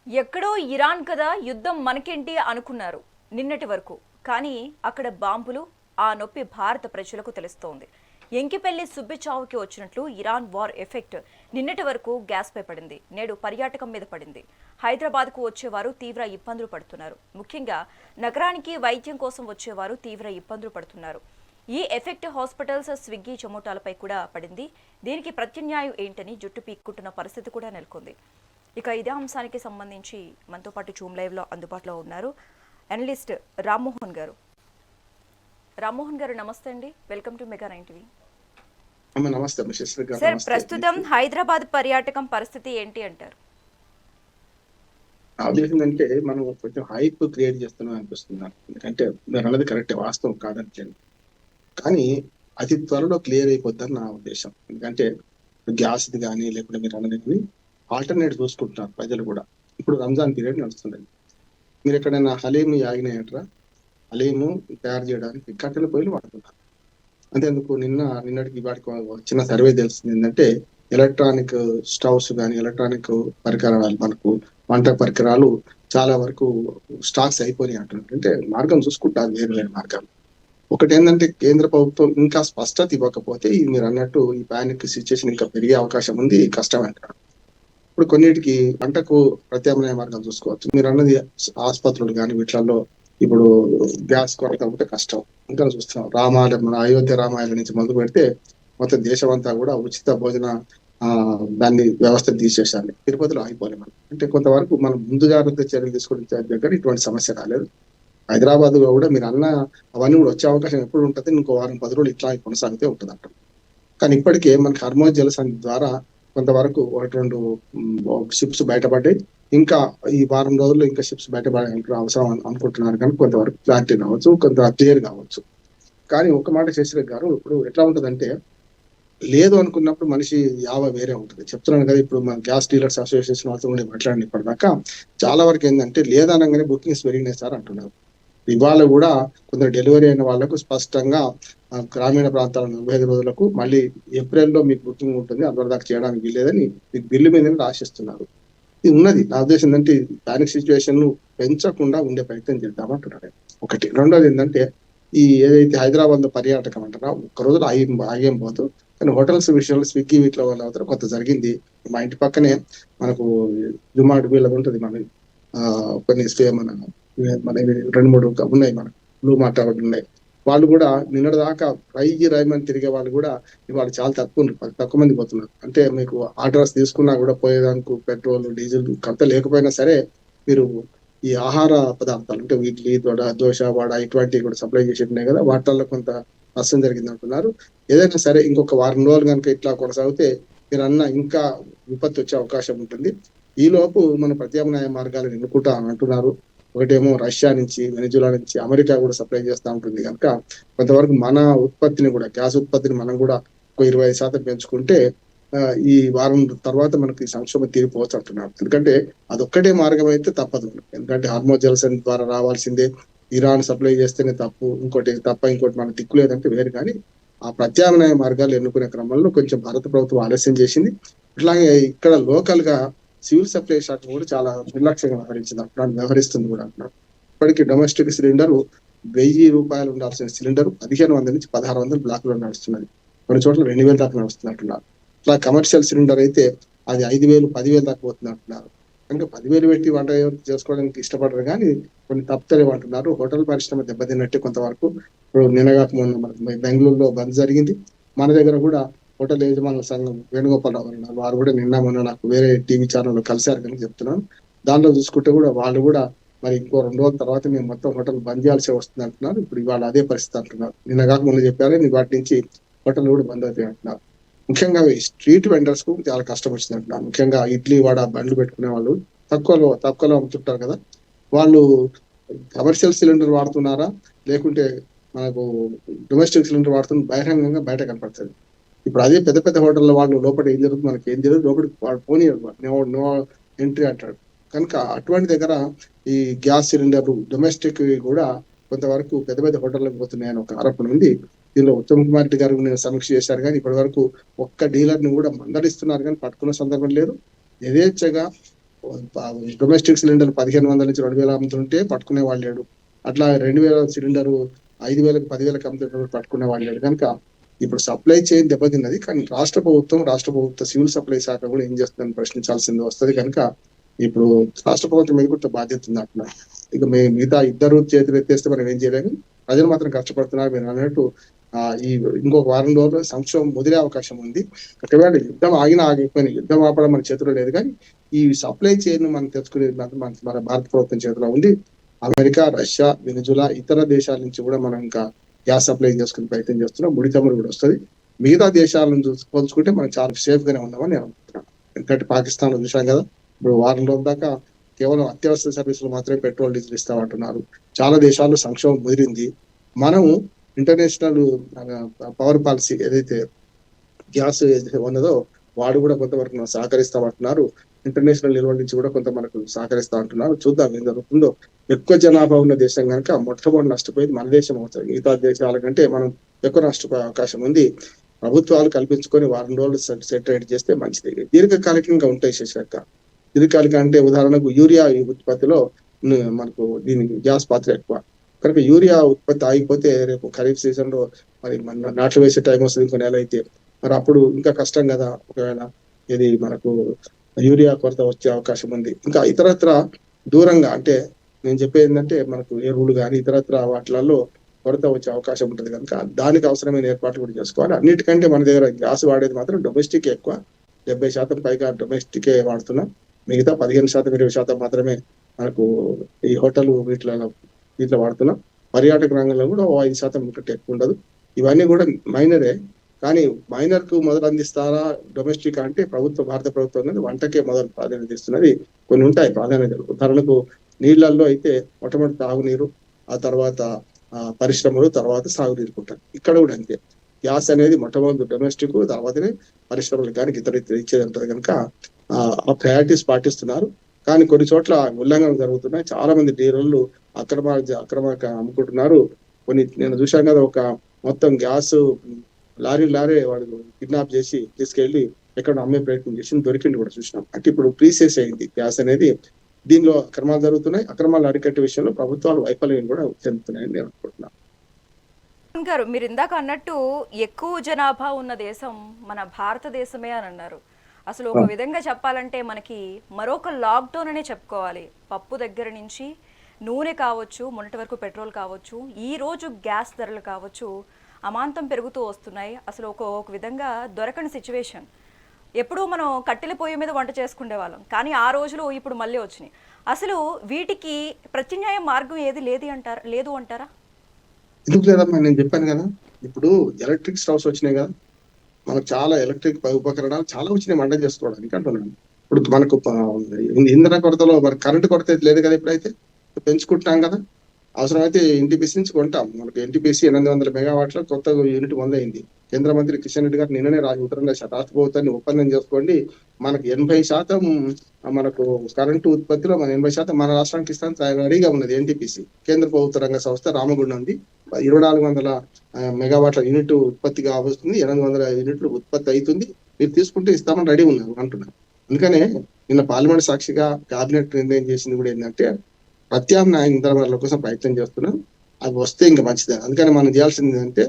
ఎక్కడో ఇరాన్ కదా యుద్ధం మనకేంటి అనుకున్నారు నిన్నటి వరకు. కానీ అక్కడ బాంబులు, ఆ నొప్పి భారత ప్రజలకు తెలుస్తోంది. ఎంకిపెల్లి సుబ్బిచావుకి వచ్చినట్లు ఇరాన్ వార్ ఎఫెక్ట్ నిన్నటి వరకు గ్యాస్పై పడింది, నేడు పర్యాటకం మీద పడింది. హైదరాబాద్కు వచ్చేవారు తీవ్ర ఇబ్బందులు పడుతున్నారు. ముఖ్యంగా నగరానికి వైద్యం కోసం వచ్చేవారు తీవ్ర ఇబ్బందులు పడుతున్నారు. ఈ ఎఫెక్ట్ హాస్పిటల్స్, స్విగ్గీ, జొమాటోలపై కూడా పడింది. దీనికి ప్రత్యామ్నాయం ఏంటని జుట్టు పీక్కుంటున్న పరిస్థితి కూడా నెలకొంది. ఇక ఇదే అంశానికి సంబంధించి మనతో పాటు జూమ్ లైవ్లో అందుబాటులో ఉన్నారు అనలిస్ట్ రామ్మోహన్ గారు. రామ్మోహన్ గారు నమస్తే అండి, welcome to mega 9 TV. Sir, ప్రస్తుతం హైదరాబాద్ పర్యాటకం పరిస్థితి ఏంటి అంటారు? అంటే మనం కొంచెం హైప్ క్రియేట్ చేస్తున్నాం అనిపిస్తున్నారు. ఎందుకంటే మీరు అన్నది కరెక్ట్, వాస్తవం కాదంటలేదు. కానీ అతి త్వరలో క్లియర్ అయిపోద్దని నా ఉద్దేశం. ఎందుకంటే గ్యాస్ది కానీ లేకుంటే మీరు అన్నది ఆల్టర్నేట్ చూసుకుంటున్నారు ప్రజలు కూడా. ఇప్పుడు రంజాన్ పీరియడ్ నడుస్తుంది. మీరు ఎక్కడైనా హలీము యాగినాయంటారా? హలీము తయారు చేయడానికి కట్టెల పొయ్యిలు వాడుతున్నారు. అంతేందుకు నిన్నటికి వాటికి చిన్న సర్వే తెలిసింది ఏంటంటే ఎలక్ట్రానిక్ స్టవ్స్ కానీ ఎలక్ట్రానిక్ పరికరాలు, మనకు వంట పరికరాలు చాలా వరకు స్టాక్స్ అయిపోయినాయి అంటున్నారు. అంటే మార్గం చూసుకుంటారు, వేరు వేరు మార్గాలు. ఒకటి ఏంటంటే కేంద్ర ప్రభుత్వం ఇంకా స్పష్టత ఇవ్వకపోతే మీరు అన్నట్టు ఈ పానిక్ సిచ్యుయేషన్ ఇంకా పెరిగే అవకాశం ఉంది, కష్టం అంటారు. ఇప్పుడు కొన్నిటికి పంటకు ప్రత్యామ్నాయ మార్గాలు చూసుకోవచ్చు. మీరు అన్నది ఆసుపత్రులు కానీ వీటిలలో ఇప్పుడు గ్యాస్ కొరత ఉంటే కష్టం. ఇంకా చూస్తున్నాం మన అయోధ్య రామాయణం నుంచి మొదలు పెడితే మొత్తం దేశం అంతా కూడా ఉచిత భోజన దాన్ని వ్యవస్థ తీసేసాలి. తిరుపతిలో ఆగిపోలే మనం. అంటే కొంతవరకు మనం ముందు జాగ్రత్త చర్యలు తీసుకునే దగ్గర ఇటువంటి సమస్య రాలేదు. హైదరాబాద్ లో కూడా మీరు అన్న అవన్నీ కూడా వచ్చే అవకాశం ఎప్పుడు ఉంటుంది, ఇంకో వారం 10 రోజులు ఇట్లా కొనసాగితే ఉంటుంది అంటారు. కానీ ఇప్పటికే మనకి హర్మోజ్ జలసంధి ద్వారా కొంతవరకు 1-2 షిప్స్ బయటపడ్డాయి. ఇంకా ఈ వారం రోజుల్లో ఇంకా షిప్స్ బయటపడే అవసరం అనుకుంటున్నారు. కానీ కొంతవరకు క్లారిటీ కావచ్చు, కొంత క్లియర్ కావచ్చు. కానీ ఒక మాట శశిరేఖ్ గారు, ఇప్పుడు ఎట్లా ఉంటుందంటే లేదు అనుకున్నప్పుడు మనిషి యావ వేరే ఉంటుంది. చెప్తున్నాను కదా, ఇప్పుడు మన గ్యాస్ డీలర్స్ అసోసియేషన్ వాళ్ళతో కూడా మాట్లాడిన ఇప్పటిదాకా చాలా వరకు ఏంటంటే లేదనగానే బుకింగ్స్ పెరిగినాయి సార్ అంటున్నారు. ఇవాళ కూడా కొందరు డెలివరీ అయిన వాళ్ళకు స్పష్టంగా గ్రామీణ ప్రాంతాల 45 రోజులకు మళ్ళీ ఏప్రిల్లో మీకు బుకింగ్ ఉంటుంది, అందువల్ల దాకా చేయడానికి వీల్లేదని మీకు బిల్లు మీద ఆశిస్తున్నారు. ఇది ఉన్నది. నా ఉద్దేశం ఏంటంటే పానిక్ సిచ్యువేషన్ పెంచకుండా ఉండే ప్రయత్నం చేద్దామంటున్నారు. ఒకటి. రెండోది ఏంటంటే ఈ ఏదైతే హైదరాబాద్ లో పర్యాటకం అంటారా, ఒక్కరోజు ఆగేం పోదు. కానీ హోటల్స్ విషయంలో స్విగ్గీ వీటిలో వల్ల కొంత జరిగింది. మా ఇంటి పక్కనే మనకు జుమాట్ వీళ్ళది ఉంటుంది, మన కొన్ని మన 2-3 ఉన్నాయి, మన బ్లూ మార్ట్ ఉన్నాయి. వాళ్ళు కూడా నిన్నటి దాకా రైమని తిరిగే వాళ్ళు కూడా ఇవాళ చాలా తక్కువ మంది పోతున్నారు. అంటే మీకు ఆర్డర్స్ తీసుకున్నా కూడా పోయేదానికి పెట్రోల్, డీజిల్ కొంత లేకపోయినా సరే మీరు ఈ ఆహార పదార్థాలు అంటే ఇడ్లీ, దోశ, వడ ఇటువంటివి కూడా సప్లై చేసి ఉన్నాయి కదా, వాటిల్లో కొంత నష్టం జరిగింది అంటున్నారు. ఏదైనా సరే ఇంకొక వారం రోజులు కనుక ఇట్లా కొనసాగితే మీరు అన్న ఇంకా విపత్తు వచ్చే అవకాశం ఉంటుంది. ఈ లోపు మన ప్రత్యామ్నాయ మార్గాలను ఎన్నుకుంటా అంటున్నారు. ఒకటేమో రష్యా నుంచి, వెనిజులా నుంచి అమెరికా కూడా సప్లై చేస్తూ ఉంటుంది కనుక కొంతవరకు మన ఉత్పత్తిని కూడా, గ్యాస్ ఉత్పత్తిని మనం కూడా ఒక 25% పెంచుకుంటే ఈ వారం తర్వాత మనకి సంక్షోభం తీరిపోవచ్చు అంటున్నారు. ఎందుకంటే అదొక్కటే మార్గం అయితే తప్పదు. ఎందుకంటే హార్మోజ్ జలసంధి ద్వారా రావాల్సిందే, ఇరాన్ సప్లై చేస్తేనే తప్పు, ఇంకోటి మన దిక్కు లేదంటే వేరు. కానీ ఆ ప్రత్యామ్నాయ మార్గాలు ఎన్నుకునే క్రమంలో కొంచెం భారత ప్రభుత్వం ఆలస్యం చేసింది. ఇట్లాగే ఇక్కడ లోకల్ గా సివిల్ సప్లై శాఖ కూడా చాలా నిర్లక్ష్యంగా వ్యవహరిస్తుంది కూడా అంటున్నారు. ఇప్పటికీ డొమెస్టిక్ సిలిండర్ 1000 రూపాయలు ఉండాల్సిన సిలిండర్ 1500 నుంచి 1600 బ్లాక్ లో నడుస్తున్నది. కొన్ని చోట్ల 2000 దాకా నడుస్తుంది అంటున్నారు. ఇట్లా కమర్షియల్ సిలిండర్ అయితే అది 5000, 10,000 దాకా పోతుంది అంటున్నారు. కనుక 10,000 పెట్టి వంట చేసుకోవడానికి ఇష్టపడరు, కానీ కొన్ని తప్పుతలేవు అంటున్నారు. హోటల్ పరిశ్రమ దెబ్బతిన్నట్టే కొంతవరకు. ఇప్పుడు నిన్నగాక మొన్న మనకి బెంగళూరులో బంద్ జరిగింది. మన దగ్గర కూడా హోటల్ యజమానుల సంఘం వేణుగోపాలరావు ఉన్నారు. వారు కూడా మొన్న నాకు వేరే టీవీ ఛానల్లో కలిశారు కనుక చెప్తున్నాను. దాంట్లో చూసుకుంటే కూడా వాళ్ళు కూడా మరి ఇంకో 2 రోజుల తర్వాత మేము మొత్తం హోటల్ బంద్ చేయాల్సి వస్తుంది అంటున్నారు. ఇప్పుడు ఇవాళ అదే పరిస్థితి అంటున్నారు. నిన్నగాక మొన్న చెప్పారు, వాటి నుంచి హోటల్ కూడా బంద్ అవుతాయి అంటున్నారు. ముఖ్యంగా స్ట్రీట్ వెండర్స్ కు చాలా కష్టం వచ్చింది అంటున్నారు. ముఖ్యంగా ఇడ్లీ, వడ బండ్లు పెట్టుకునే వాళ్ళు తక్కువలో అమ్ముతుంటారు కదా, వాళ్ళు కమర్షియల్ సిలిండర్ వాడుతున్నారా లేకుంటే మనకు డొమెస్టిక్ సిలిండర్ వాడుతున్న బహిరంగంగా బయట కనపడుతుంది. ఇప్పుడు అదే పెద్ద పెద్ద హోటల్లో వాళ్ళు లోపల ఏం జరుగుతుంది మనకి ఏం జరుగుతుంది, లోపలికి వాడు పోనీ నో ఎంట్రీ అంటాడు. కనుక అటువంటి దగ్గర ఈ గ్యాస్ సిలిండర్ డొమెస్టిక్ కూడా కొంతవరకు పెద్ద పెద్ద హోటల్లోకి పోతున్నాయని ఒక ఆరోపణ ఉంది. దీనిలో ఉత్తమ్ కుమార్ రెడ్డి గారు నేను సమీక్ష చేశారు, కానీ ఇప్పటి వరకు ఒక్క డీలర్ ని కూడా మందలిస్తున్నారు కానీ పట్టుకున్న సందర్భం లేదు. యథేచ్ఛగా డొమెస్టిక్ సిలిండర్ 1500 నుంచి 2000 అమ్ముతుంటే పట్టుకునే వాళ్ళు లేడు. అట్లా 2000 సిలిండర్ 5000కి 10,000కి అమ్ముతున్నప్పుడు పట్టుకునే వాళ్ళు లేడు. కనుక ఇప్పుడు సప్లై చైన్ దెబ్బతిన్నది. కానీ రాష్ట్ర ప్రభుత్వ సివిల్ సప్లై శాఖ కూడా ఏం చేస్తుందని ప్రశ్నించాల్సింది వస్తుంది. కనుక ఇప్పుడు రాష్ట్ర ప్రభుత్వం మీద కూడా బాధ్యత ఉంది అంటున్నారు. ఇక మిగతా ఇద్దరు చేతులు ఎత్తేస్తే మనం ఏం చేయలేము. ప్రజలు మాత్రం కష్టపడుతున్నారు. మీరు అన్నట్టు ఈ ఇంకొక వారం రోజుల్లో సంక్షోభం ముదిరే అవకాశం ఉంది. ఒకవేళ యుద్ధం ఆగిపోయిన యుద్ధం ఆపడం మన చేతిలో లేదు. కానీ ఈ సప్లై చైన్ మనం తెచ్చుకునేది మాత్రం మన భారత ప్రభుత్వం చేతిలో ఉంది. అమెరికా, రష్యా, వెనిజులా ఇతర దేశాల నుంచి కూడా మనం ఇంకా గ్యాస్ సప్లై చేసుకునే ప్రయత్నం చేస్తున్నాం. ముడి చమురు కూడా వస్తుంది. మిగతా దేశాలను పోల్చుకుంటే మనం చాలా సేఫ్ గానే ఉన్నామని నేను అనుకుంటున్నాను. ఎందుకంటే పాకిస్తాన్ చూసాం కదా, ఇప్పుడు వారం రోజుల దాకా కేవలం అత్యవసర సర్వీసులు మాత్రమే పెట్రోల్, డీజిల్ ఇస్తామంటున్నారు. చాలా దేశాల్లో సంక్షోభం ముదిరింది. మనం ఇంటర్నేషనల్ పవర్ పాలసీ ఏదైతే గ్యాస్ ఏదైతే ఉన్నదో వాడు కూడా కొంతవరకు మనం సహకరిస్తామంటున్నారు. ఇంటర్నేషనల్ నిల్వల నుంచి కూడా కొంత మనకు సహకరిస్తా అంటున్నారు. చూద్దాం ఏం జరుగుతుందో. ఎక్కువ జనాభా ఉన్న దేశం కనుక మొట్టమొదటి నష్టపోయేది మన దేశం అవుతుంది. మిగతా దేశాల కంటే మనం ఎక్కువ నష్టపోయే అవకాశం ఉంది. ప్రభుత్వాలు కల్పించుకొని వారం రోజులు సెటరేట్ చేస్తే మంచిది. దీర్ఘకాలికంగా ఉంటాయి శశాక. దీర్ఘకాలిక అంటే ఉదాహరణకు యూరియా ఉత్పత్తిలో మనకు దీనికి గ్యాస్ పాత్ర ఎక్కువ కనుక యూరియా ఉత్పత్తి ఆగిపోతే రేపు ఖరీఫ్ సీజన్ లో మరి మన నాట్లు వేసే టైం వస్తుంది ఇంకో నెల అయితే, మరి అప్పుడు ఇంకా కష్టం కదా. ఒకవేళ ఇది మనకు యూరియా కొరత వచ్చే అవకాశం ఉంది. ఇంకా ఇతరత్ర దూరంగా అంటే నేను చెప్పేది ఏంటంటే మనకు ఎరువులు కానీ ఇతరత్ర వాటిలలో కొరత వచ్చే అవకాశం ఉంటుంది. కనుక దానికి అవసరమైన ఏర్పాట్లు కూడా చేసుకోవాలి. అన్నిటికంటే మన దగ్గర గ్యాస్ వాడేది మాత్రం డొమెస్టిక్ ఎక్కువ. 70% పైగా డొమెస్టికే వాడుతున్నాం. మిగతా 15% 20% మాత్రమే మనకు ఈ హోటల్ వీటిలో వాడుతున్నాం. పర్యాటక రంగంలో కూడా 5% ఒకటి ఎక్కువ ఉండదు. ఇవన్నీ కూడా మైనరే. కానీ మైనర్ కు మొదలు అందిస్తారా డొమెస్టిక్ అంటే భారత ప్రభుత్వం అనేది వంటకే మొదలు ప్రాధాన్యత ఇస్తున్నది. కొన్ని ఉంటాయి ప్రాధాన్యతలు. ఉదాహరణకు నీళ్లలో అయితే మొట్టమొదటి తాగునీరు, ఆ తర్వాత పరిశ్రమలు, తర్వాత సాగునీరు ఉంటాయి. ఇక్కడ కూడా అంతే. గ్యాస్ అనేది మొట్టమొదటి డొమెస్టిక్, తర్వాతనే పరిశ్రమలకు కానీ ఇతర ఇచ్చేది ఉంటుంది. కనుక ఆ ప్రయారిటీస్ పాటిస్తున్నారు. కానీ కొన్ని చోట్ల ఉల్లంఘనలు జరుగుతున్నాయి. చాలా మంది డీలర్లు అక్రమంగా అమ్ముకుంటున్నారు. కొన్ని నేను చూశాను కదా, ఒక మొత్తం గ్యాస్ లారీ వాడు కిడ్నాప్ చేసి తీసుకెళ్లి ఎక్కడ అమ్మే ప్రయత్నం చేసి దొరికింది కూడా చూసినాం. అంటే ఇప్పుడు ప్రీసేస్ అయింది గ్యాస్ అనేది. దీనిలో అక్రమాలు జరుగుతున్నాయి. అక్రమాలు అరికట్టే విషయంలో ప్రభుత్వాలు వైఫల్యం కూడా చెందుతున్నాయని నేను అనుకుంటున్నాను. గారు, మీరు ఇందాక అన్నట్టు ఎక్కువ జనాభా ఉన్న దేశం మన భారతదేశమే అని అన్నారు. అసలు ఒక విధంగా చెప్పాలంటే మనకి మరొక లాక్డౌన్ అనే చెప్పుకోవాలి. పప్పు దగ్గర నుంచి నూనె కావచ్చు, మొన్నటి వరకు పెట్రోల్ కావచ్చు, ఈ రోజు గ్యాస్ ధరలు కావచ్చు, అమాంతం పెరుగుతూ వస్తున్నాయి. అసలు ఒక విధంగా దొరకని సిచ్యువేషన్. ఎప్పుడూ మనం కట్టెల పొయ్యి మీద వంట చేసుకునే వాళ్ళం, కానీ ఆ రోజులు ఇప్పుడు మళ్ళీ వచ్చినాయి. అసలు వీటికి ప్రత్యామ్నాయ మార్గం ఏది లేదు అంటారా? ఎందుకు లేదమ్మా, నేను చెప్పాను కదా, ఇప్పుడు ఎలక్ట్రిక్ స్టవ్స్ వచ్చినాయి కదా, మనకు చాలా ఎలక్ట్రిక్ ఉపకరణాలు చాలా వచ్చినాయి వంట చేసుకోవడానికి అంటున్నాను. ఇప్పుడు మనకు ఇంధన కొరతలో మరి కరెంటు కొరత లేదు కదా, ఇప్పుడైతే పెంచుకుంటున్నాం కదా. అవసరమైతే ఎన్టీపీసీ నుంచి కొంటాం. మనకు ఎన్టీపీసీ 800 మెగావాట్ల కొత్త యూనిట్ మొదలైంది. కేంద్ర మంత్రి కిషన్ రెడ్డి గారు నిన్ననే ఉత్తరం రాశారు, రాష్ట్ర ప్రభుత్వాన్ని ఒప్పందం చేసుకోండి, మనకు 80% మనకు కరెంటు ఉత్పత్తిలో మన 80% మన రాష్ట్రానికి ఇస్తాను రెడీగా ఉన్నది. ఎన్టీపీసీ కేంద్ర ప్రభుత్వ రంగ సంస్థ రామగుండం ఉంది. 2400 మెగావాట్ల యూనిట్ ఉత్పత్తిగా వస్తుంది. 800 యూనిట్లు ఉత్పత్తి అవుతుంది. మీరు తీసుకుంటే ఇస్తామని రెడీ ఉన్నారు అంటున్నారు. అందుకనే నిన్న పార్లమెంట్ సాక్షిగా కేబినెట్ నిర్ణయం చేసింది కూడా ఏంటంటే ప్రత్యామ్నాయ ఇంధనాల కోసం ప్రయత్నం చేస్తున్నాం. అవి వస్తే ఇంకా మంచిదే. అందుకని మనం చేయాల్సింది ఏంటంటే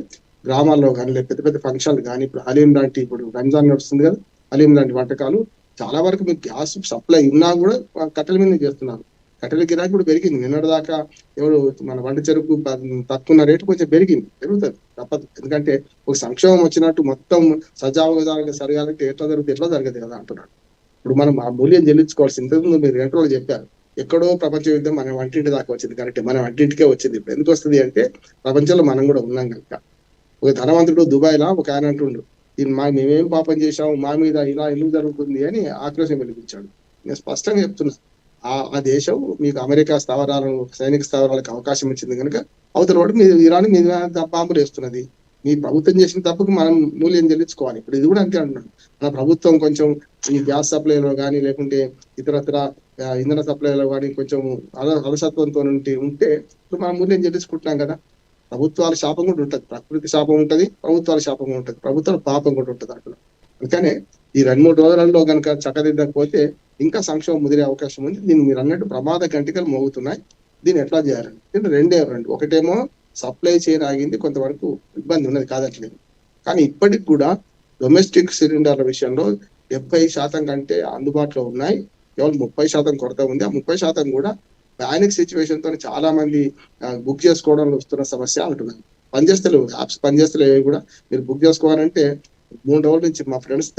గ్రామాల్లో కానీ లేకపోతే పెద్ద ఫంక్షన్లు కానీ, ఇప్పుడు హలీం లాంటి, ఇప్పుడు రంజాన్ నడుస్తుంది కదా, హలీం లాంటి వంటకాలు చాలా వరకు మీకు గ్యాస్ సప్లై ఉన్నా కూడా కట్టెల మీద చేస్తున్నారు. కట్టెల గిరాకీ కూడా పెరిగింది. నిన్నటి దాకా ఎవరు మన వంట చెరుకు తక్కువ రేటు కొంచెం పెరుగుతుంది తప్పదు. ఎందుకంటే ఒక సంక్షోభం వచ్చినట్టు మొత్తం సజావుగా జరగాలంటే ఎట్లా జరగదు కదా అంటున్నాడు. ఇప్పుడు మనం ఆ మూల్యం చెల్లించుకోవాల్సింది. ఇంతకుముందు మీరు 2 రోజులు చెప్పారు, ఎక్కడో ప్రపంచ యుద్ధం మన వంటింటి దాకా వచ్చింది. కరెక్ట్, మన వంటింటికే వచ్చింది. ఇప్పుడు ఎందుకు వస్తుంది అంటే ప్రపంచంలో మనం కూడా ఉన్నాం కనుక. ఒక ధనవంతుడు దుబాయ్లా ఒక ఆయన అంటుండు, మేమేం పాపం చేశాము, మా మీద ఇలా ఎందుకు జరుగుతుంది అని ఆక్రోశం వెలిపించాడు. నేను స్పష్టంగా చెప్తున్నా, ఆ దేశం మీకు అమెరికా సైనిక స్థావరాలకు అవకాశం ఇచ్చింది కనుక అవతల వాడు మీరు ఇరాన్ మీద బాంబులు వేస్తున్నది. మీ ప్రభుత్వం చేసిన తప్పుకు మనం మూల్యం చెల్లించుకోవాలి. ఇప్పుడు ఇది కూడా అంతే అంటున్నాను. మన ప్రభుత్వం కొంచెం ఈ గ్యాస్ సప్లైలో కానీ లేకుంటే ఇతరత్ర ఇంధన సప్లైలో కానీ కొంచెం అలసత్వంతో ఉంటే ఇప్పుడు మనం మూల్యం చెల్లించుకుంటున్నాం కదా. ప్రభుత్వాల శాపం కూడా ఉంటుంది, ప్రకృతి శాపం ఉంటుంది, ప్రభుత్వాల శాపం కూడా ఉంటుంది, ప్రభుత్వాల పాపం కూడా ఉంటుంది అంటున్నాం. అందుకనే ఈ 2-3 రోజులలో కనుక చక్కదిద్దకపోతే ఇంకా సంక్షోభం ముదిరే అవకాశం ఉంది. దీన్ని మీరు అన్నట్టు ప్రమాద గంటికలు మోగుతున్నాయి. దీన్ని ఎట్లా చేయాలని రెండు ఒకటేమో సప్లై చైన్ ఆగింది, కొంతవరకు ఇబ్బంది ఉన్నది కాదట్లేదు. కానీ ఇప్పటికి కూడా డొమెస్టిక్ సిలిండర్ల విషయంలో 70% కంటే అందుబాటులో ఉన్నాయి. కేవలం 30% కొరత ఉంది. ఆ 30% కూడా ప్యానిక్ సిచ్యువేషన్ తో చాలా మంది బుక్ చేసుకోవడంలో వస్తున్న సమస్య అంటున్నారు. పనిచేస్తలేవు, యాప్స్ పనిచేస్తలేవు కూడా. మీరు బుక్ చేసుకోవాలంటే 3 రోజుల నుంచి మా ఫ్రెండ్స్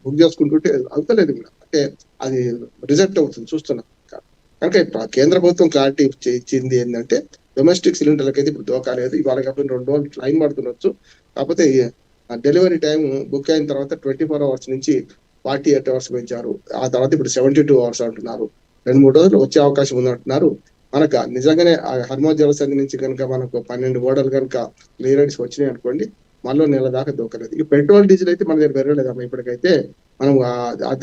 బుక్ చేసుకుంటుంటే అవుతలేదు కూడా. అంటే అది రిజెక్ట్ అవుతుంది చూస్తున్నాం. కనుక కేంద్ర ప్రభుత్వం క్లారిటీ ఇచ్చింది ఏంటంటే డొమెస్టిక్ సిలిండర్లకి అయితే ఇప్పుడు దోకా లేదు. ఇవాళ కాబట్టి 2 రోజులు టైం పడుతుండొచ్చు. కాకపోతే డెలివరీ టైం బుక్ అయిన తర్వాత 24 అవర్స్ నుంచి 48 అవర్స్ పెంచారు. ఆ తర్వాత ఇప్పుడు 72 అవర్స్ అంటున్నారు. 2-3 రోజులు వచ్చే అవకాశం ఉంది అంటున్నారు. మనకు నిజంగానే హర్మోజ్ జలసంధి నుంచి కనుక మనకు 12 ఓడలు కనుక క్లియరెన్స్ వచ్చినాయి అనుకోండి, మళ్ళీ నెల దాకా దొరకలేదు. ఈ పెట్రోల్ డీజిల్ అయితే మన దగ్గర పెరగలేదమ్మా. ఇప్పటికైతే మనం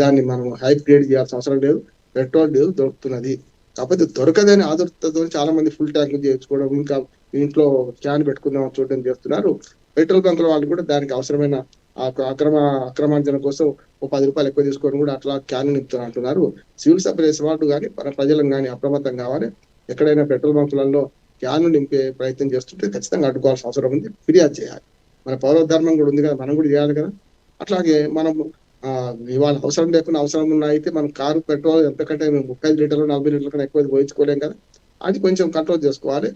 దాన్ని మనం హైప్ గ్రేడ్ చేయాల్సిన అవసరం లేదు. పెట్రోల్ డీజిల్ దొరుకుతున్నది. కాకపోతే దొరకదని ఆదుర్తతో చాలా మంది ఫుల్ ట్యాంక్ చేయించుకోవడం, ఇంకా ఇంట్లో క్యాన్ పెట్టుకుందాం చూడడం చేస్తున్నారు. పెట్రోల్ బంకుల వాళ్ళు కూడా దానికి అవసరమైన అక్రమార్జన కోసం ఓ 10 రూపాయలు ఎక్కువ తీసుకొని కూడా అట్లా క్యాన్ నింపుతారు అంటున్నారు. సివిల్ సప్లైస్ వాళ్ళు కానీ ప్రజలను కానీ అప్రమత్తం కావాలి. ఎక్కడైనా పెట్రోల్ బంకులలో క్యాన్ నింపే ప్రయత్నం చేస్తుంటే ఖచ్చితంగా అడ్డుకోవాల్సిన అవసరం ఉంది. ఫిర్యాదు చేయాలి. మన పౌర ధర్మం కూడా ఉంది కదా, మనం కూడా చేయాలి కదా. అట్లాగే మనం ఇవాళ అవసరం లేకుండా అవసరం ఉన్న అయితే మనం కారు పెట్రోల్ ఎంతకంటే 35 లీటర్లు 40 లీటర్ల కన్నా ఎక్కువ పోయించుకోలేం కదా. అది కొంచెం కంట్రోల్ చేసుకోవాలి.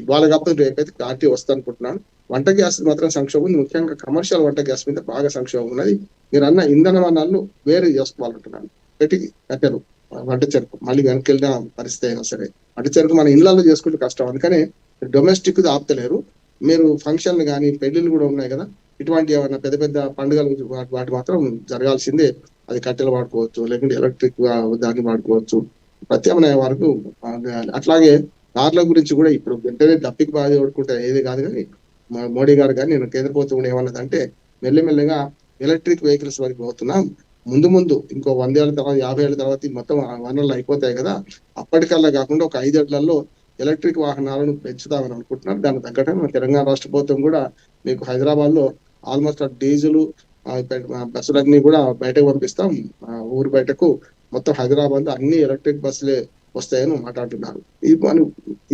ఇవాళ కాకపోతే రేపైతే క్లారిటీ వస్తుంది అనుకుంటున్నాను. వంట గ్యాస్ మాత్రం సంక్షోభం ఉంది. ముఖ్యంగా కమర్షియల్ వంట గ్యాస్ మీద బాగా సంక్షోభం ఉన్నది. మీరు అన్న ఇంధన వనరులు వేరు చేసుకోవాలంటున్నాను. కట్టెలు, వంట చెరుకు మళ్ళీ వెనక్కి వెళ్ళిన పరిస్థితి అయినా సరే వంట చెరుకు మన ఇళ్లలో చేసుకుంటే కష్టం. అందుకనే డొమెస్టిక్ ఆపుతలేరు. మీరు ఫంక్షన్లు కానీ పెళ్లిళ్ళు కూడా ఉన్నాయి కదా, ఇటువంటి ఏమైనా పెద్ద పెద్ద పండుగలు వాటి మాత్రం జరగాల్సిందే. అది కట్టెలు వాడుకోవచ్చు, లేకుంటే ఎలక్ట్రిక్ దాన్ని వాడుకోవచ్చు. ప్రత్యామ్నాయ వరకు అట్లాగే కార్ల గురించి కూడా ఇప్పుడు వెంటనే దప్పికి బాధ ఓడుకుంటే ఏది కాదు. కానీ మోడీ గారు కానీ నేను కేంద్ర ప్రభుత్వం కూడా ఏమన్నదంటే మెల్లమెల్లగా ఎలక్ట్రిక్ వెహికల్స్ వరకు పోతున్నాం. ముందు ఇంకో 100 ఏళ్ళ తర్వాత 50 ఏళ్ళ తర్వాత మొత్తం వనరులు అయిపోతాయి కదా, అప్పటికల్లా కాకుండా ఒక 5 ఏళ్లలో ఎలక్ట్రిక్ వాహనాలను పెంచుతామని అనుకుంటున్నారు. దానికి తగ్గట్టు మన తెలంగాణ రాష్ట్ర ప్రభుత్వం కూడా మీకు హైదరాబాద్ లో ఆల్మోస్ట్ డీజిల్ బస్సులన్నీ కూడా బయటకు పంపిస్తాం. ఊరు బయటకు మొత్తం హైదరాబాద్ లో అన్ని ఎలక్ట్రిక్ బస్సులే వస్తాయని మాట్లాడుతున్నారు. ఈ మనం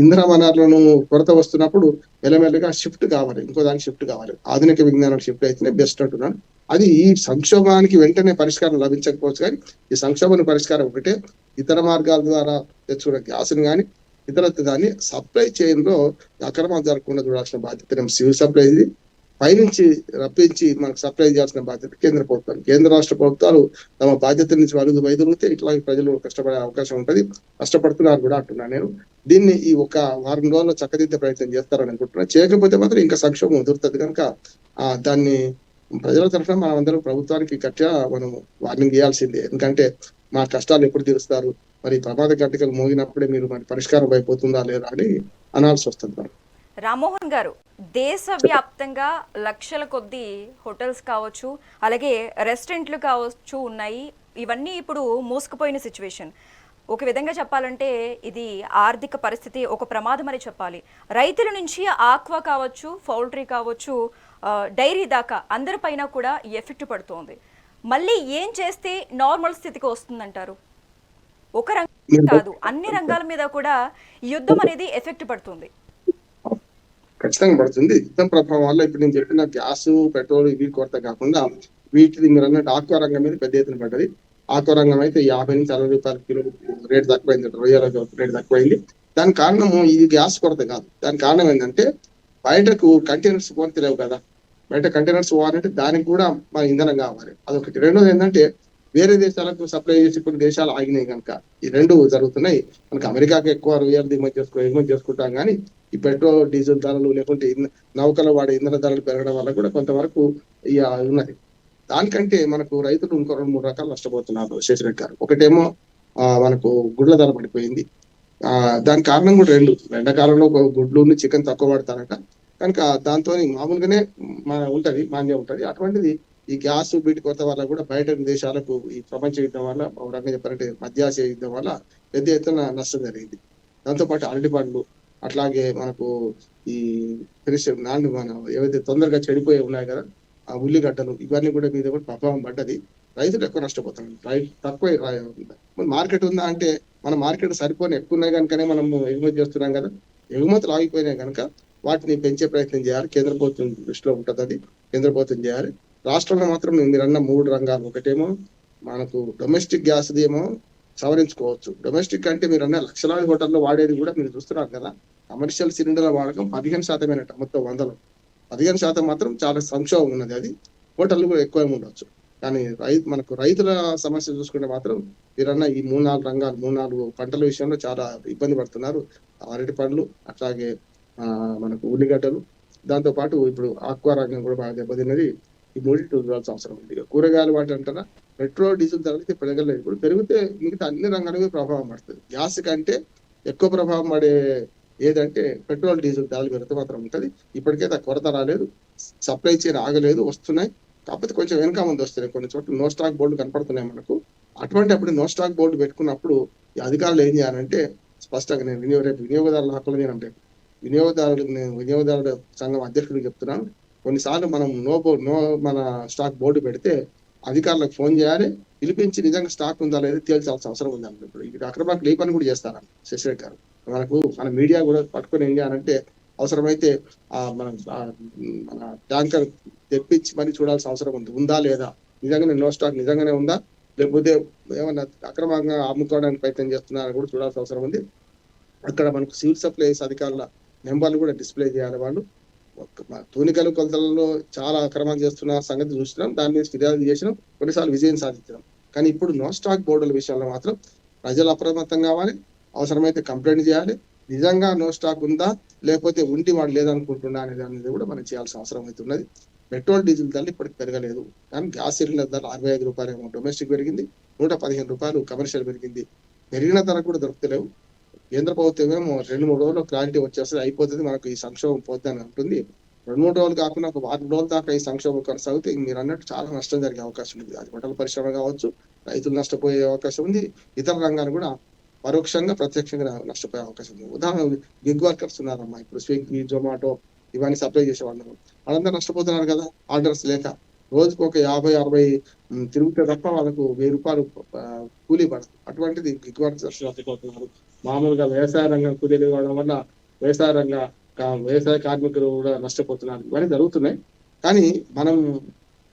ఇంధన వనరులను కొరత వస్తున్నప్పుడు మెల్లమెల్లగా షిఫ్ట్ కావాలి, ఇంకో దానికి షిఫ్ట్ కావాలి. ఆధునిక విజ్ఞానం షిఫ్ట్ అయితేనే బెస్ట్ అంటున్నాను. అది ఈ సంక్షోభానికి వెంటనే పరిష్కారం లభించకపోవచ్చు. కానీ ఈ సంక్షోభానికి పరిష్కారం ఒకటే, ఇతర మార్గాల ద్వారా తెచ్చుకున్న గ్యాస్ని కానీ ఇతర దాన్ని సప్లై చైన్ లో అక్రమాలు జరగకుండా చూడాల్సిన బాధ్యత సివిల్ సప్లై పైనుంచి రప్పించి మనకు సప్లై చేయాల్సిన బాధ్యత కేంద్ర ప్రభుత్వం. కేంద్ర రాష్ట్ర ప్రభుత్వాలు తమ బాధ్యత నుంచి వైదొలిగితే ఇట్లా ప్రజలు కష్టపడే అవకాశం ఉంటుంది. కష్టపడుతున్నారు కూడా అంటున్నాను నేను. దీన్ని ఈ ఒక వారం రోజుల్లో చక్కదిద్దే ప్రయత్నం చేస్తారని అనుకుంటున్నాను. చేయకపోతే మాత్రం ఇంకా సంక్షోభం ఎదురుతుంది. కనుక దాన్ని ప్రజల తరఫున మనం అందరం ప్రభుత్వానికి గట్టిగా మనం వార్నింగ్ చేయాల్సిందే. ఎందుకంటే మా కష్టాలు ఎప్పుడు తీరుస్తారు, మరి ప్రమాద గట్టికలు మోగినప్పుడే మీరు మరి పరిష్కారం అయిపోతుందా లేదా అని అనాల్సి వస్తుంది. రామ్మోహన్ గారు, దేశవ్యాప్తంగా లక్షల కొద్దీ హోటల్స్ కావచ్చు, అలాగే రెస్టారెంట్లు కావచ్చు ఉన్నాయి. ఇవన్నీ ఇప్పుడు మూసుకుపోయిన సిచ్యువేషన్. ఒక విధంగా చెప్పాలంటే ఇది ఆర్థిక పరిస్థితి ఒక ప్రమాదం అని చెప్పాలి. రైతుల నుంచి ఆక్వా కావచ్చు, పౌల్ట్రీ కావచ్చు, డైరీ దాకా అందరిపైన కూడా ఎఫెక్ట్ పడుతోంది. మళ్ళీ ఏం చేస్తే నార్మల్ స్థితికి వస్తుందంటారు? ఒక రంగం కాదు, అన్ని రంగాల మీద కూడా యుద్ధం అనేది ఎఫెక్ట్ పడుతుంది. ఖచ్చితంగా పడుతుంది. యుద్ధం ప్రభావం వల్ల ఇప్పుడు నేను చెప్పిన గ్యాస్, పెట్రోల్ ఇవి కొరత కాకుండా వీటిది మీరు అన్నట్టు ఆక్వా రంగం మీద పెద్ద ఎత్తున పడ్డది. ఆక్వా రంగం అయితే 50 నుంచి 60 రూపాయల కిలో రేట్ తక్కువైంది, రొయ్యల రేట్ తక్కువైంది. దానికి కారణము ఇది గ్యాస్ కొరత కాదు. దానికి కారణం ఏంటంటే బయటకు కంటైనర్స్ కొరత లేవు కదా. బయట కంటైనర్స్ పోవాలంటే దానికి కూడా మన ఇంధనం కావాలి, అదొకటి. రెండోది ఏంటంటే వేరే దేశాలకు సప్లై చేసి కొన్ని దేశాలు ఆగినాయి కనుక ఈ రెండు జరుగుతున్నాయి. మనకి అమెరికాకి ఎక్కువ రొయ్యలు ఎగుమతి చేసుకుంటాం. కానీ ఈ పెట్రోల్ డీజిల్ ధరలు లేకుంటే నౌకలో వాడే ఇంధన ధరలు పెరగడం వల్ల కూడా కొంతవరకు ఉన్నది. దానికంటే మనకు రైతులు ఇంకో 2-3 రకాలు నష్టపోతున్నారు శశిరెడ్డి గారు. ఒకటేమో మనకు గుడ్ల ధర పడిపోయింది. దాని కారణం కూడా ఎండాకాలంలో గుడ్లు చికెన్ తక్కువ పడతారట. కనుక దాంతో మామూలుగానే ఉంటది, మాన్యం ఉంటది. అటువంటిది ఈ గ్యాస్ వీటి కొరత వల్ల కూడా బయట దేశాలకు ఈ ప్రపంచ యుద్ధం వల్ల, ఒక రకంగా చెప్పాలంటే మధ్యాసియా యుద్ధం వల్ల పెద్ద ఎత్తున నష్టం జరిగింది. దాంతోపాటు అరటి పండ్లు, అట్లాగే మనకు ఈ మన ఏవైతే తొందరగా చెడిపోయి ఉన్నాయి కదా, ఆ ఉల్లిగడ్డలు ఇవన్నీ కూడా మీద కూడా ప్రభావం పడ్డది. రైతులు ఎక్కువ నష్టపోతున్నారు. తక్కువ మార్కెట్ ఉందా అంటే మన మార్కెట్ సరిపోని ఎక్కువ ఉన్నాయి కనుకనే మనం ఎగుమతి చేస్తున్నాం కదా. ఎగుమతులు ఆగిపోయినాయి కనుక వాటిని పెంచే ప్రయత్నం చేయాలి. కేంద్ర ప్రభుత్వం దృష్టిలో ఉంటుంది, అది కేంద్ర ప్రభుత్వం చేయాలి. రాష్ట్రంలో మాత్రం మీరన్న 3 రంగాలు, ఒకటేమో మనకు డొమెస్టిక్ గ్యాస్ ఏమో సవరించుకోవచ్చు. డొమెస్టిక్ అంటే మీరు అన్న లక్షలాది హోటల్లో వాడేది కూడా మీరు చూస్తున్నారు కదా. కమర్షియల్ సిలిండర్ల వాడకం 15% మొత్తం 100లో 15% మాత్రం చాలా సంక్షోభం ఉన్నది. అది హోటళ్ళు కూడా ఎక్కువ ఉండొచ్చు. కానీ మనకు రైతుల సమస్య చూసుకుంటే మాత్రం మీరన్న ఈ 3-4 రంగాలు, 3-4 పంటల విషయంలో చాలా ఇబ్బంది పడుతున్నారు. అరటి పండ్లు, అట్లాగే మనకు ఉల్లిగడ్డలు, దాంతో పాటు ఇప్పుడు ఆక్వా రంగం కూడా బాగా దెబ్బతిన్నది. ఈ మూడింటి చూడాల్సిన అవసరం ఉంది. కూరగాయలు వాటి అంటారా, పెట్రోల్ డీజిల్ ధరలకి పెరగలేదు. ఇప్పుడు పెరిగితే మిగతా అన్ని రంగాలకి ప్రభావం పడుతుంది. గ్యాస్ కంటే ఎక్కువ ప్రభావం పడే ఏదంటే పెట్రోల్ డీజిల్ ధరలు పెరిగితే మాత్రం ఉంటుంది. ఇప్పటికైతే కొరత రాలేదు, సప్లై చైన్ ఆగలేదు, వస్తున్నాయి. కాకపోతే కొంచెం వెనక ముందు వస్తున్నాయి. కొన్ని చోట్ల నో స్టాక్ బోర్డు కనపడుతున్నాయి మనకు. అటువంటి అప్పుడు నో స్టాక్ బోర్డు పెట్టుకున్నప్పుడు ఈ అధికారులు ఏం చేయాలంటే స్పష్టంగా నేను వినియోగదారుల హక్కులు అంటే వినియోగదారుల సంఘం అధ్యక్షుడికి చెప్తున్నాను. కొన్నిసార్లు మనం మన స్టాక్ బోర్డు పెడితే అధికారులకు ఫోన్ చేయాలి, పిలిపించి నిజంగా స్టాక్ ఉందా లేదా తేల్చాల్సిన అవసరం ఉంది అన్నమాట. ఇప్పుడు ఇది అక్రమాలకు లే పని కూడా చేస్తారా శశిరేఖ్ గారు. మన మీడియా కూడా పట్టుకొని ఏం చేయాలంటే అవసరమైతే మన ట్యాంకర్ తెప్పించి మరి చూడాల్సిన అవసరం ఉంది. ఉందా లేదా, నిజంగానే నో స్టాక్ నిజంగానే ఉందా, లేకపోతే ఏమన్నా అక్రమంగా అమ్ముకోవడానికి ప్రయత్నం చేస్తున్నారని కూడా చూడాల్సిన అవసరం ఉంది. అక్కడ మనకు సివిల్ సప్లైస్ అధికారుల నెంబర్లు కూడా డిస్ప్లే చేయాలి. వాళ్ళు తూనికలు కొలతలలో చాలా అక్రమాలు చేస్తున్న సంగతి చూసినాం, దాని మీద ఫిర్యాదు చేసినాం, కొన్నిసార్లు విజయం సాధించినాం. కానీ ఇప్పుడు నో స్టాక్ బోర్డుల విషయంలో మాత్రం ప్రజలు అప్రమత్తం కావాలి, అవసరమైతే కంప్లైంట్ చేయాలి. నిజంగా నో స్టాక్ ఉందా, లేకపోతే ఉండి వాడు లేదనుకుంటున్నా అనేది కూడా మనం చేయాల్సిన అవసరం అవుతున్నది. పెట్రోల్ డీజిల్ ధరలు ఇప్పటికి పెరగలేదు, కానీ గ్యాస్ సిలిండర్ ధర 65 రూపాయలు ఏమో డొమెస్టిక్ పెరిగింది, 115 రూపాయలు కమర్షియల్ పెరిగింది. పెరిగిన ధర కూడా దొరుకుతలేవు. కేంద్ర ప్రభుత్వం ఏమో 2-3 రోజుల్లో క్లారిటీ వచ్చేస్తుంది, అయిపోతుంది, మనకు ఈ సంక్షోభం పోతుందని అంటుంది. 2-3 రోజులు కాకుండా ఒక 4 రోజుల దాకా ఈ సంక్షోభం కొనసాగితే మీరు అన్నట్టు చాలా నష్టం జరిగే అవకాశం ఉంది. అది హోటల్ పరిశ్రమ కావచ్చు, రైతులు నష్టపోయే అవకాశం ఉంది, ఇతర రంగాలు కూడా పరోక్షంగా ప్రత్యక్షంగా నష్టపోయే అవకాశం ఉంది. ఉదాహరణ గిగ్ వర్కర్స్ ఉన్నారమ్మా. ఇప్పుడు స్విగ్గీ, జొమాటో ఇవన్నీ సప్లై చేసే వాళ్ళందరూ నష్టపోతున్నారు కదా, ఆర్డర్స్ లేక. రోజుకు ఒక 50-60 తిరుగుతే తప్ప వాళ్ళకు 1000 రూపాయలు కూలీ పడదు. అటువంటిది గిగ్ వర్కర్స్ నష్టపోతున్నారు. మామూలుగా వ్యవసాయ రంగం కూలీలు ఇవ్వడం వల్ల వ్యవసాయ కార్మికులు కూడా నష్టపోతున్నారు. ఇవన్నీ జరుగుతున్నాయి. కానీ మనం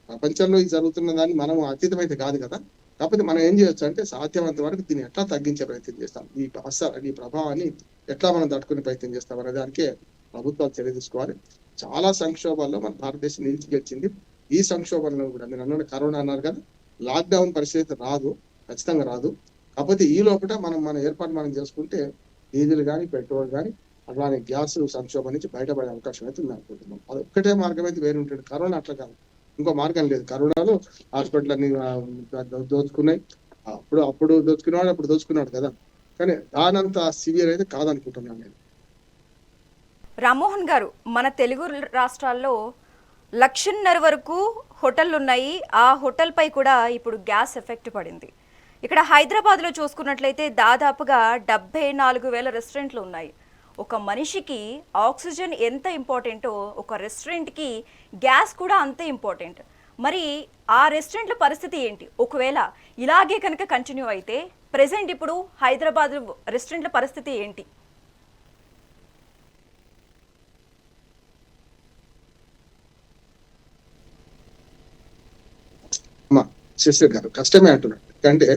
ప్రపంచంలో ఇది జరుగుతున్న దాన్ని మనం అతీతమైతే కాదు కదా. కాకపోతే మనం ఏం చేయొచ్చు అంటే సాధ్యమైనంత వరకు దీన్ని ఎట్లా తగ్గించే ప్రయత్నం చేస్తాం, ఈ ప్రభావాన్ని ఎట్లా మనం తట్టుకునే ప్రయత్నం చేస్తాం అనే దానికే ప్రభుత్వాలు చర్య తీసుకోవాలి. చాలా సంక్షోభాల్లో మన భారతదేశం నిలిచి గెలిచింది. ఈ సంక్షోభంలో కూడా మీరు అన్న కరోనా అన్నారు కదా, లాక్డౌన్ పరిస్థితి రాదు, ఖచ్చితంగా రాదు. కాకపోతే ఈ లోపల మన ఏర్పాటు మనం చేసుకుంటే డీజిల్ కానీ పెట్రోల్ కానీ అట్లానే గ్యాస్ సంక్షోభం నుంచి బయటపడే అవకాశం అయితే ఉంది అనుకుంటున్నాం. అది ఒక్కటే మార్గం అయితే వేరే ఉంటుంది. కరోనా అట్లా కాదు, ఇంకో మార్గం లేదు. కరోనాలో హాస్పిటల్ అన్ని దోచుకున్నాయి. అప్పుడు దోచుకునేవాడు అప్పుడు దోచుకున్నాడు కదా, కానీ దానంత సివియర్ అయితే కాదనుకుంటున్నాను నేను. రామ్మోహన్ గారు, మన తెలుగు రాష్ట్రాల్లో 1,50,000 వరకు హోటళ్ళు ఉన్నాయి. ఆ హోటల్ పై కూడా ఇప్పుడు గ్యాస్ ఎఫెక్ట్ పడింది. ఇక్కడ హైదరాబాద్లో చూసుకున్నట్లయితే దాదాపుగా 74,000 రెస్టారెంట్లు ఉన్నాయి. ఒక మనిషికి ఆక్సిజన్ ఎంత ఇంపార్టెంటో ఒక రెస్టారెంట్కి గ్యాస్ కూడా అంతే ఇంపార్టెంట్. మరి ఆ రెస్టారెంట్ల పరిస్థితి ఏంటి? ఒకవేళ ఇలాగే కనుక కంటిన్యూ అయితే ప్రెసెంట్ ఇప్పుడు హైదరాబాద్ రెస్టారెంట్ల పరిస్థితి ఏంటి? శశి గారు కష్టమే అంటున్నాడు. ఎందుకంటే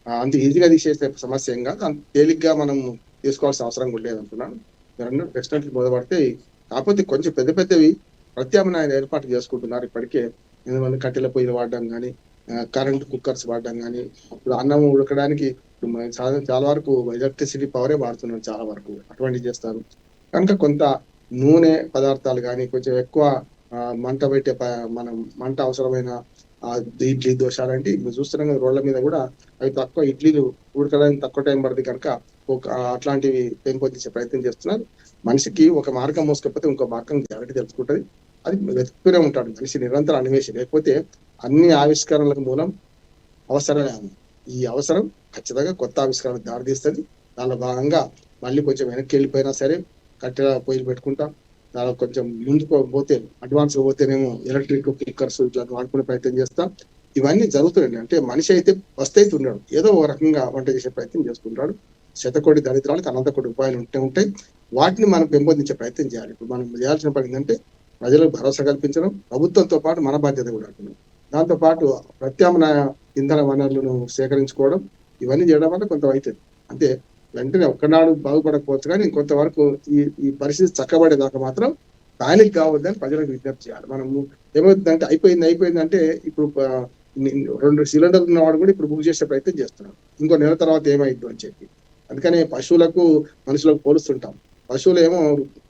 అంత ఈజీగా తీసేసే సమస్య ఏం కాదు, అంత తేలిగ్గా మనం తీసుకోవాల్సిన అవసరం కూడా లేదంటున్నాను. మీరు రెస్టారెంట్లు మొదలుపడితే, కాకపోతే కొంచెం పెద్దవి ప్రత్యామ్నాయాలు ఏర్పాటు చేసుకుంటున్నారు ఇప్పటికే. ఎందుకంటే కట్టెల పొయ్యిలు వాడడం కానీ, కరెంట్ కుక్కర్స్ వాడడం కానీ, ఇప్పుడు అన్నం ఉడకడానికి చాలా వరకు ఎలక్ట్రిసిటీ పవరే వాడుతున్నారు చాలా వరకు, అటువంటివి చేస్తారు. కనుక కొంత నూనె పదార్థాలు కానీ, కొంచెం ఎక్కువ మంట పెట్టే మంట అవసరమైన ఇడ్లీ దోశ లాంటి మీరు చూస్తున్నాం కదా, రోడ్ల మీద కూడా అవి తక్కువ ఇడ్లీలు ఉడకడానికి తక్కువ టైం పడుతుంది కనుక అట్లాంటివి పెంపొందించే ప్రయత్నం చేస్తున్నారు. మనిషికి ఒక మార్గం మోసుకపోతే ఇంకో మార్గం గ్యారెంటీ తెలుసుకుంటుంది. అది వెతుకుతూనే ఉంటాడు మనిషి, నిరంతరం అన్వేషణ. లేకపోతే అన్ని ఆవిష్కరణలకు మూలం అవసరమే. ఈ అవసరం ఖచ్చితంగా కొత్త ఆవిష్కరణకు దారితీస్తుంది. దానిలో భాగంగా మళ్ళీ కొంచెం వెనక్కి వెళ్ళిపోయినా సరే కట్టెల పొయ్యిలు పెట్టుకుంటాం, చాలా కొంచెం ముందుకు పోతే అడ్వాన్స్ పోతేనేమో ఎలక్ట్రిక్ కుక్కర్స్ ఇట్లా వాడుకునే ప్రయత్నం చేస్తాం. ఇవన్నీ జరుగుతున్నాయి. అంటే మనిషి అయితే వస్తైతే ఉన్నాడు, ఏదో ఒక రకంగా వంట చేసే ప్రయత్నం చేస్తుంటాడు. శతకోటి దరిద్రాలకు అనంతకోటి ఉపాయాలు ఉంటాయి. వాటిని మనం పెంపొందించే ప్రయత్నం చేయాలి. ఇప్పుడు మనం చేయాల్సిన పని ఏంటంటే ప్రజలకు భరోసా కల్పించడం, ప్రభుత్వంతో పాటు మన బాధ్యత కూడా ఉంటుంది. దాంతో పాటు ప్రత్యామ్నాయ ఇంధన వనరులను సేకరించుకోవడం, ఇవన్నీ చేయడం వల్ల కొంత అవుతుంది. అంటే వెంటనే ఒక్కనాడు బాగుపడకపోవచ్చు, కానీ కొంతవరకు ఈ పరిస్థితి చక్కబడేదాకా మాత్రం ప్యానిక్ కావద్దని ప్రజలకు విజ్ఞప్తి చేయాలి. మనము ఏమవుతుందంటే అయిపోయింది అంటే ఇప్పుడు 2 సిలిండర్లు ఉన్నవాడు కూడా ఇప్పుడు బుక్ చేసే ప్రయత్నం చేస్తున్నాం, ఇంకో నెల తర్వాత ఏమైందో అని చెప్పి. అందుకని పశువులకు మనుషులకు పోలుస్తుంటాం. పశువులు ఏమో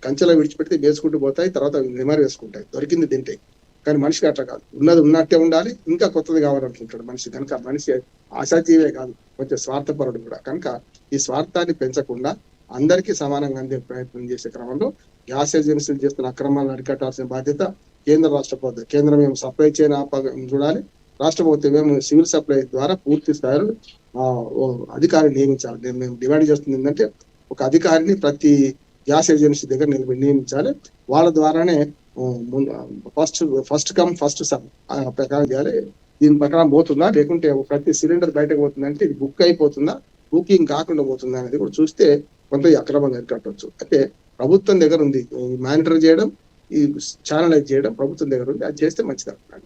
కంచెలో విడిచిపెడితే వేసుకుంటూ పోతాయి, తర్వాత నెమరు వేసుకుంటాయి, దొరికింది తింటాయి. కానీ మనిషికి అట్లా కాదు, ఉన్నది ఉన్నట్టే ఉండాలి, ఇంకా కొత్తది కావాలనుకుంటాడు మనిషి. కనుక మనిషి ఆశాజీవే కాదు, కొంచెం స్వార్థపరుడు కూడా. కనుక ఈ స్వార్థాన్ని పెంచకుండా అందరికీ సమానంగా అందే ప్రయత్నం చేసే క్రమంలో గ్యాస్ ఏజెన్సీలు చేస్తున్న అక్రమాలను అరికట్టాల్సిన బాధ్యత కేంద్ర రాష్ట్ర ప్రభుత్వం. కేంద్రం ఏమో సప్లై చైన్ చూడాలి, రాష్ట్ర ప్రభుత్వం ఏమో సివిల్ సప్లై ద్వారా పూర్తి స్థాయిలో అధికారిని నియమించాలి. మేము డిమాండ్ చేస్తుంది ఏంటంటే ఒక అధికారిని ప్రతి గ్యాస్ ఏజెన్సీ దగ్గర నియమించాలి. వాళ్ళ ద్వారానే ఫస్ట్ కమ్ ఫస్ట్ సర్వ్ ప్రకారం చేయాలి. దీని ప్రకారం పోతుందా, లేకుంటే ప్రతి సిలిండర్ బయటకు పోతుందంటే ఇది బుక్ అయిపోతుందా, బుకింగ్ కాకుండా పోతుందా అనేది కూడా చూస్తే కొంత అక్రమంగా అరికట్టవచ్చు. అయితే ప్రభుత్వం దగ్గర ఉంది మానిటర్ చేయడం, ఈ ఛానలైజ్ చేయడం ప్రభుత్వం దగ్గర ఉంది. అది చేస్తే మంచిది అంటున్నాను.